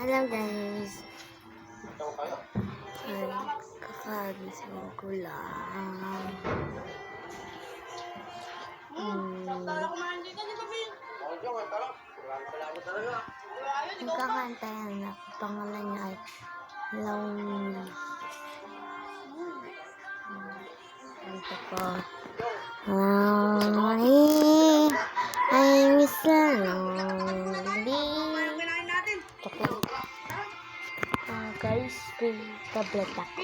Hello guys. Ay, kakagising ko lang. Nagkakantayan na. Pangalan niya ay Lonely. Ito po. I miss lonely. Guys, tablet ako.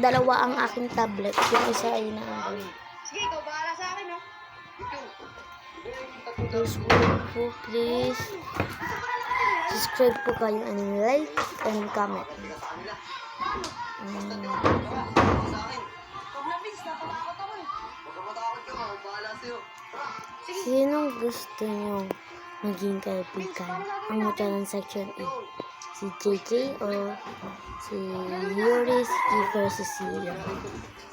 Dalawa ang aking tablet. Yung isa ay naandun. Sige, ikaw bahala sa akin, no? Please subscribe po kayo and like and comment. Sinong gusto nyo maging kaibigan? Ang mutalan section A, si JJ o si Yuris versus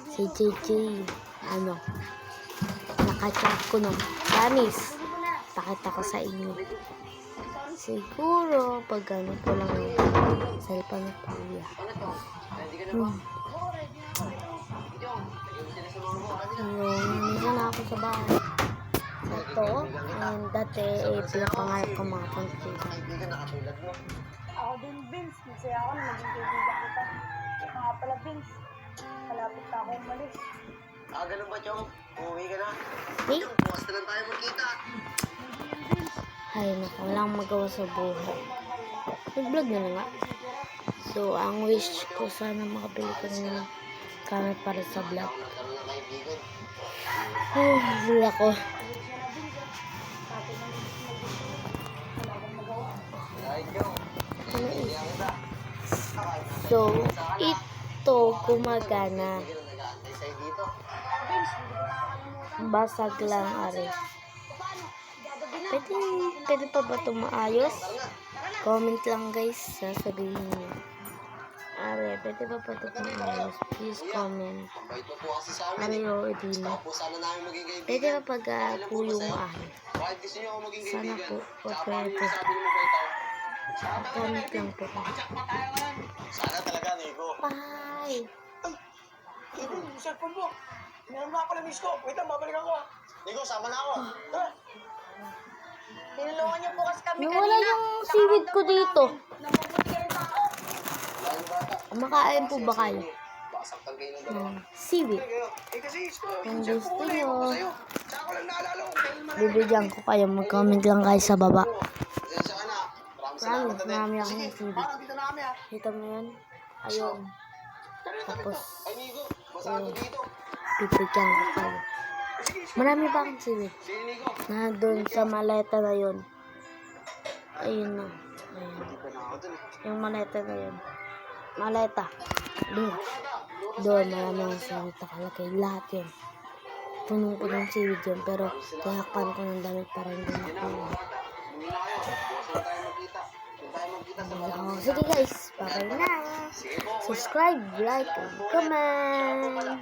si JJ. Ano, nakachat ko nung promise, pakita ko sa inyo. Siguro pag ano ko lang yung cellphone ng kuya. Minsan na ako sa bahay. Ito, and dati pinapangarap ko mga pangkaibigan. Ako din, Vince. Masaya ako na maging kaibigan kita. Mga pala, Vince. Malapit na ako umalis. Ganun ba, Chong? Uuwi ka na? Hey? Bukas na lang tayo magkita. Ay, naku, wala akong magawa sa buhay. Nag-vlog na nga. So, ang wish ko sana makabili ko ng camera para sa vlog. Oh, wala ko. So, ito gumagana. Basag lang, are. Pwede pa ba ito maayos? Comment lang guys, sasabihin niyo. Are, pwede pa ba ito maayos? Please comment. Mario Edina. Pwede pa pag po yung maayos? Sana po, pwede. Comment lang po. Sana talaga, Nico. Bye! Nico, yung cellphone mo. Meron na pala miss ko. Wait lang, babalikan ko. Nico, sama na ako. Tara. Tinulungan niyo po kasi kami Nawala yung seaweed ko dito. Makain po ba kayo? Basaktan kayo ng dalawa. Seaweed. Eh kasi isko. Kung gusto nyo, Tsaka ko lang naalala ko. bibigyan ko kayo. Mag-comment lang kayo sa baba. Pasensya ka na. Maraming salamat Promise, na din. marami akong seaweed. Parang dito na kami ha. Kita mo yan? Ayun. Tapos, Ay, Nico. Basado dito. bibigyan ko kayo. Marami pa akong seaweed. Sige, Nico. Nandun sa maleta na yun. Ayun na. Ayun. Yung maleta na yun. Maleta. Doon. Doon, marami akong seaweed. Nakalagay lahat yun. Punong-punong seaweed yun. Pero, tihakpan ko ng damit para hindi makuha. Sige guys, bye na. Subscribe, like, and comment.